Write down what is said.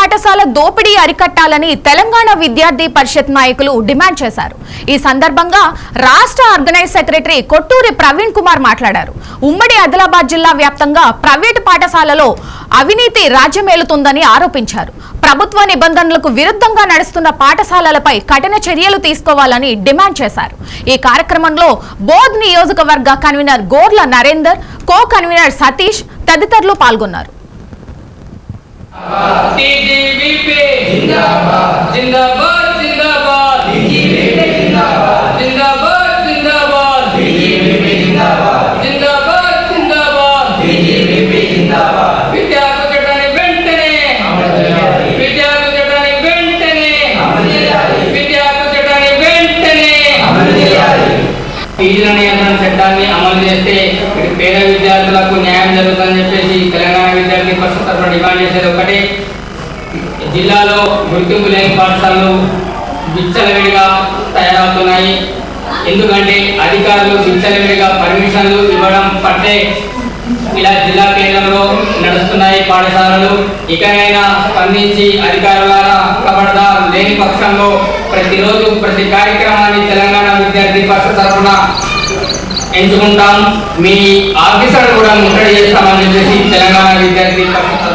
పాఠశాల దోపిడీ అరికట్టాలని తెలంగాణ విద్యార్థి పరిషత్ నాయకులు డిమాండ్ చేశారు. ఈ సందర్భంగా రాష్ట్ర ఆర్గనైజ్ సెక్రటరీ కొట్టూరి ప్రవీణ్ కుమార్ మాట్లాడారు. ఉమ్మడి ఆదిలాబాద్ జిల్లా వ్యాప్తంగా ప్రైవేటు పాఠశాలలో అవినీతి రాజ్యమేలుతుందని ఆరోపించారు. ప్రభుత్వ నిబంధనలకు విరుద్ధంగా నడుస్తున్న పాఠశాలలపై కఠిన చర్యలు తీసుకోవాలని డిమాండ్ చేశారు. ఈ కార్యక్రమంలో బోధ్ నియోజకవర్గ convener Gorla Narender, co convener Satish తదితరులు పాల్గొన్నారు. ఫీజుల నియంత్రణ చట్టాన్ని అమలు చేస్తే పేద విద్యార్థులకు న్యాయం జరుగుతుందని చెప్పేసి తెలంగాణ విద్యార్థి పరిషత్ తరఫున డిమాండ్ చేసేది ఒకటే. జిల్లాలో గుర్తింపు లేని పాఠశాలలు విచ్చలవిడిగా తయారవుతున్నాయి. ఎందుకంటే అధికారులు విచ్చలవిడిగా పర్మిషన్లు ఇవ్వడం పట్టే ఇలా జిల్లా కేంద్రంలో నడుస్తున్నాయి పాఠశాలలు. ఇకనైనా స్పందించి అధికారులారా కబడ్దార్ లేని పక్షంలో ప్రతిరోజు ప్రతి కార్యక్రమాన్ని తెలంగాణ విద్యార్థి పరిషత్ తరఫున ఎంచుకుంటాం. మీ ఆఫీసర్ కూడా ముట్టడి చేస్తామని చెప్పేసి తెలంగాణ విద్యార్థి పరిషత్